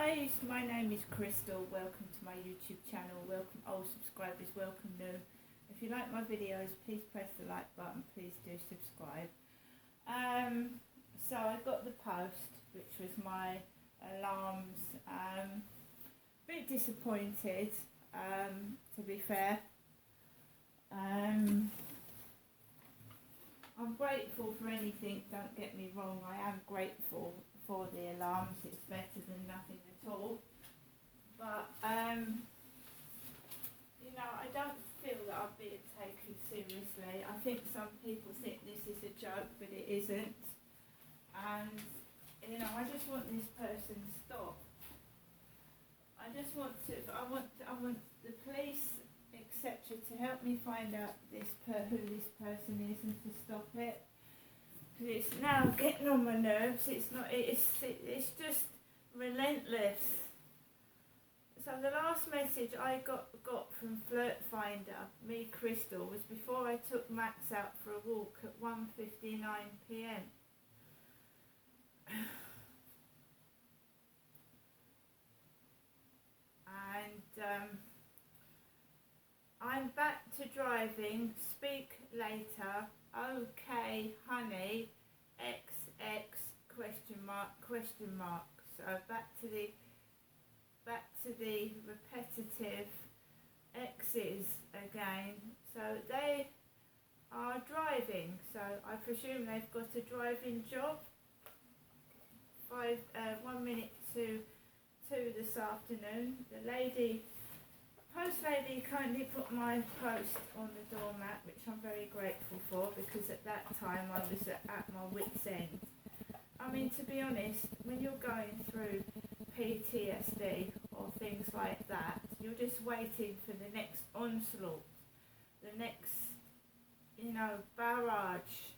guys, my name is Crystal. Welcome to my YouTube channel. Welcome old subscribers, welcome new. If you like my videos, please press the like button, please do subscribe. So I got the post, which was my alarms. A bit disappointed, to be fair. I'm grateful for anything, don't get me wrong. I am grateful for the alarms, it's better than nothing at all. But, you know, I don't feel that I'm being taken seriously. I think some people think this is a joke, but it isn't. And, you know, I just want this person stopped. I want the police, etc., to help me find out who this person is and to stop it. Because it's now getting on my nerves. It's just relentless. So the last message I got from Flirt Finder, me Crystal, was before I took Max out for a walk at 1:59 p.m. And I'm back to driving. Speak later. Okay, honey. XX ? So back to the repetitive X's again. So they are driving. So I presume they've got a driving job. 1 minute to 2 this afternoon. The post lady kindly put my post on the doormat, which I'm very grateful for, because at that time I was at my wit's end. I mean, to be honest, when you're going through PTSD or things like that, you're just waiting for the next onslaught, the next, you know, barrage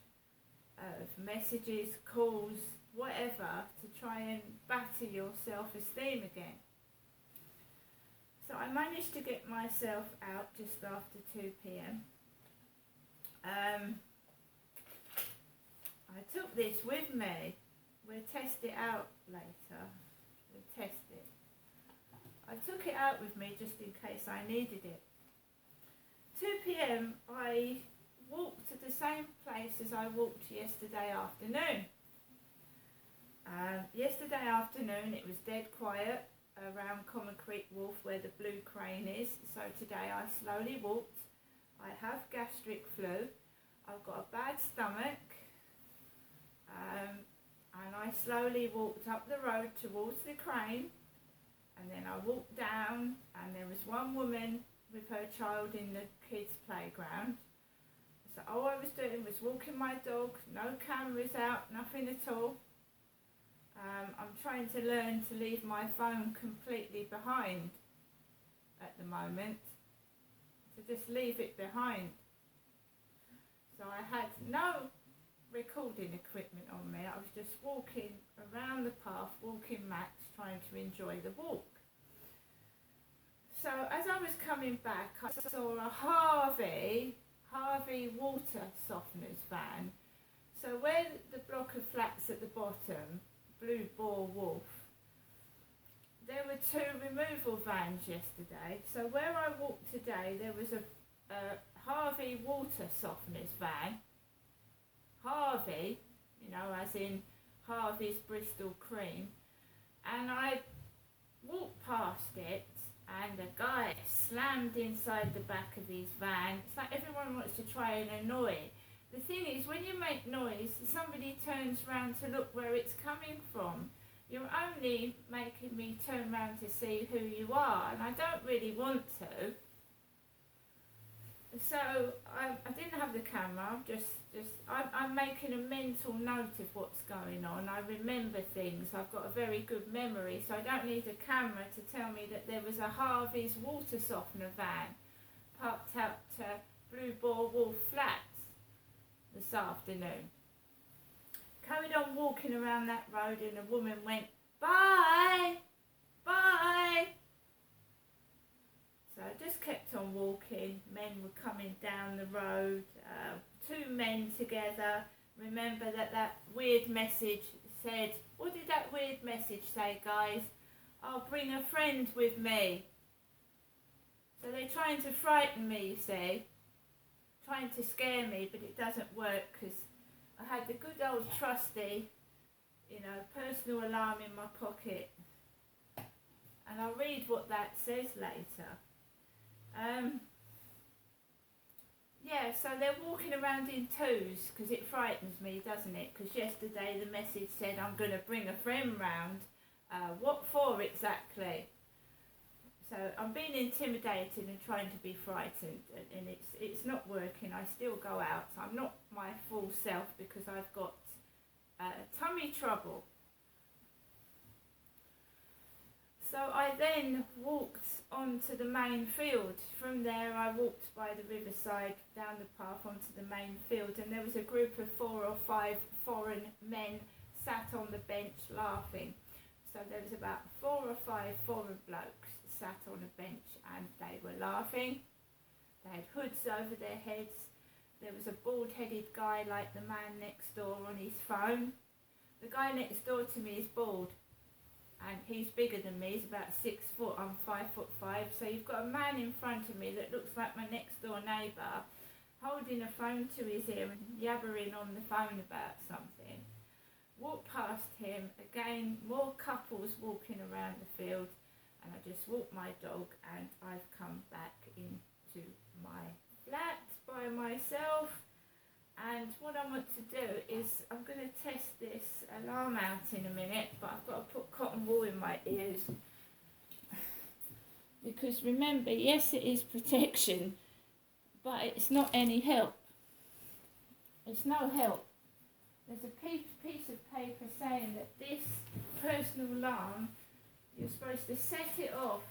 of messages, calls, whatever, to try and batter your self-esteem again. So I managed to get myself out just after 2 p.m. I took this with me. We'll test it out later. We'll test it. I took it out with me just in case I needed it. 2 p.m. I walked to the same place as I walked yesterday afternoon. Yesterday afternoon it was dead quiet around Common Creek Wharf where the Blue Crane is. So today I slowly walked. I have gastric flu. I've got a bad stomach. And I slowly walked up the road towards the crane. And then I walked down and there was one woman with her child in the kids' playground. So all I was doing was walking my dog, no cameras out, nothing at all. I'm trying to learn to leave my phone completely behind at the moment, to just leave it behind. So I had no recording equipment on me. I was just walking around the path, walking Max, trying to enjoy the walk. So as I was coming back, I saw a Harvey water softeners van. So where the block of flats at the bottom, Blue Boar Wolf, there were 2 removal vans yesterday. So where I walked today, there was a Harvey water softeners van. Harvey, you know, as in Harvey's Bristol cream. And I walked past it and a guy slammed inside the back of his van. It's like everyone wants to try and annoy. The thing is, when you make noise, somebody turns round to look where it's coming from. You're only making me turn round to see who you are, and I don't really want to. So I didn't have the camera. I'm making a mental note of what's going on. I remember things. I've got a very good memory, so I don't need a camera to tell me that there was a Harvey's water softener van parked out to Blue Boar Wolf Flats this afternoon. Carried on walking around that road and a woman went, "Bye, bye." So I just kept on walking. Men were coming down the road, 2 men together. Remember that weird message said, what did that weird message say, guys? I'll bring a friend with me. So they're trying to frighten me, you see, trying to scare me, but it doesn't work because I had the good old trusty, personal alarm in my pocket. And I'll read what that says later. Yeah, so they're walking around in twos because it frightens me, doesn't it? Because yesterday the message said I'm going to bring a friend round. What for exactly? So I'm being intimidated and trying to be frightened, and it's not working. I still go out. I'm not my full self because I've got tummy trouble. So I then walked onto the main field. From there I walked by the riverside down the path onto the main field, and there was a group of 4 or 5 foreign men sat on the bench laughing. So there was about 4 or 5 foreign blokes sat on a bench and they were laughing. They had hoods over their heads. There was a bald-headed guy like the man next door on his phone. The guy next door to me is bald. And he's bigger than me, he's about 6 foot, I'm 5'5". So you've got a man in front of me that looks like my next door neighbour, holding a phone to his ear and yabbering on the phone about something. Walk past him, again, more couples walking around the field, and I just walked my dog and I've come back into my flat by myself. And what I want to do is, I'm going to test this alarm out in a minute, but I've got to put cotton wool in my ears. Because remember, yes, it is protection, but it's not any help. It's no help. There's a piece of paper saying that this personal alarm, you're supposed to set it off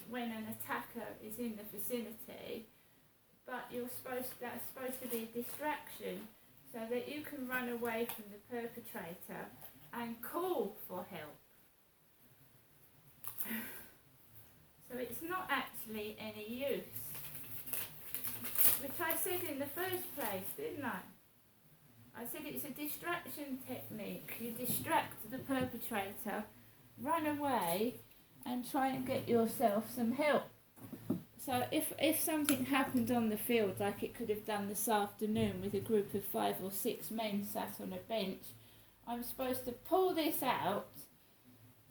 when an attacker is in the vicinity, but that's supposed to be a distraction so that you can run away from the perpetrator and call for help. So it's not actually any use, which I said in the first place, didn't I? I said it's a distraction technique. You distract the perpetrator, run away and try and get yourself some help. So if something happened on the field, like it could have done this afternoon with a group of 5 or 6 men sat on a bench, I'm supposed to pull this out,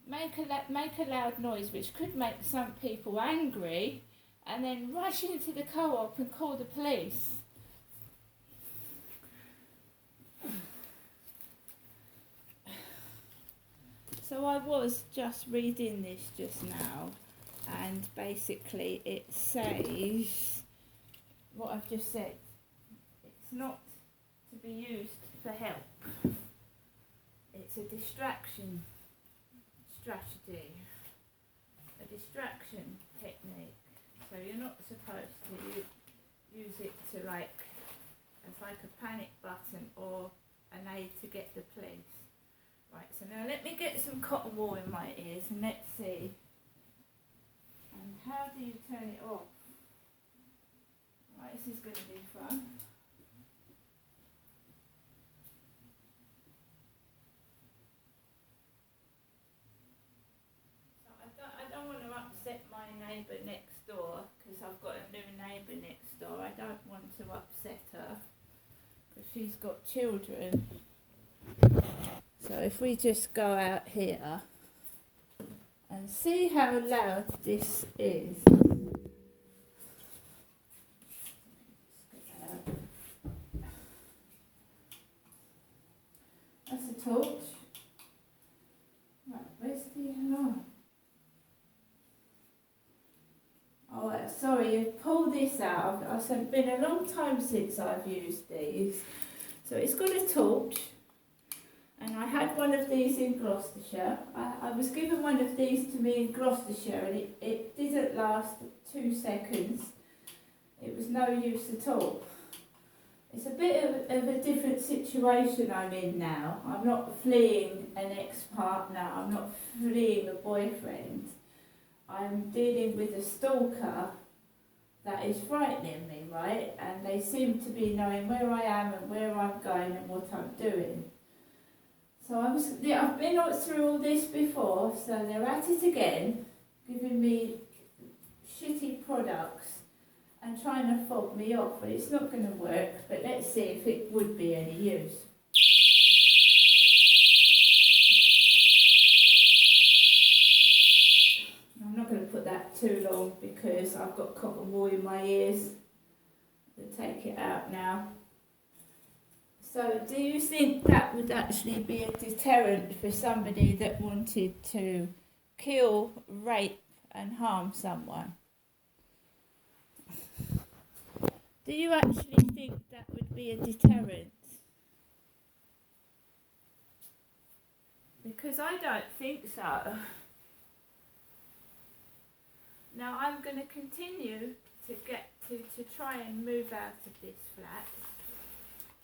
make a loud noise which could make some people angry, and then rush into the co-op and call the police. So I was just reading this just now, and basically it says what I've just said. It's not to be used for help. It's a distraction strategy, a distraction technique. So you're not supposed to use it to as like a panic button or an aid to get the police. Right, so now let me get some cotton wool in my ears and let's see. And how do you turn it off? Right, this is going to be fun. So I don't want to upset my neighbour next door because I've got a new neighbour next door. I don't want to upset her because she's got children. So if we just go out here and see how loud this is. That's a torch. Right, where's the alarm? Oh, sorry, you pull this out. It's been a long time since I've used these. So it's got a torch. And I had one of these in Gloucestershire. I was given one of these to me in Gloucestershire and it didn't last 2 seconds. It was no use at all. It's a bit of a different situation I'm in now. I'm not fleeing an ex-partner. I'm not fleeing a boyfriend. I'm dealing with a stalker that is frightening me, right? And they seem to be knowing where I am and where I'm going and what I'm doing. So I've been through all this before, so they're at it again, giving me shitty products and trying to fob me off. But it's not going to work, but let's see if it would be any use. I'm not going to put that too long because I've got cotton wool in my ears. I'll take it out now. So do you think that would actually be a deterrent for somebody that wanted to kill, rape and harm someone? Do you actually think that would be a deterrent? Because I don't think so. Now I'm going to continue to get to try and move out of this flat.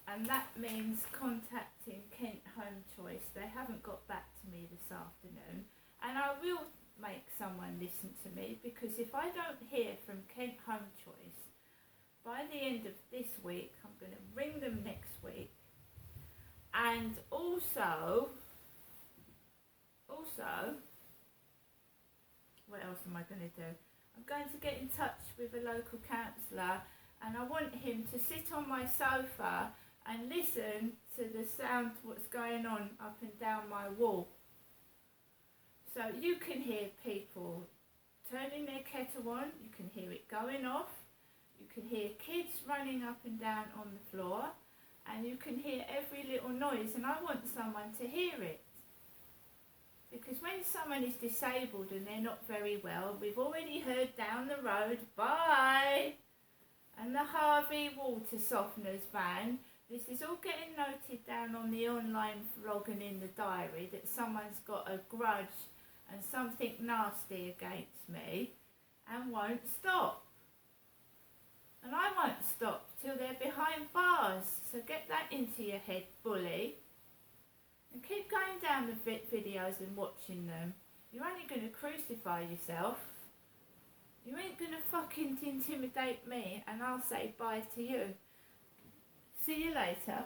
And that means contacting Kent Home Choice. They haven't got back to me this afternoon. And I will make someone listen to me, because if I don't hear from Kent Home Choice by the end of this week, I'm going to ring them next week. And also, what else am I going to do? I'm going to get in touch with a local councillor, and I want him to sit on my sofa and listen to the sound what's going on up and down my wall. So you can hear people turning their kettle on, you can hear it going off, you can hear kids running up and down on the floor, and you can hear every little noise, and I want someone to hear it. Because when someone is disabled and they're not very well, we've already heard down the road, bye, and the Harvey water softeners van. This is all getting noted down on the online vlog and in the diary that someone's got a grudge and something nasty against me and won't stop. And I won't stop till they're behind bars. So get that into your head, bully. And keep going down the videos and watching them. You're only going to crucify yourself. You ain't going to fucking intimidate me, and I'll say bye to you. See you later.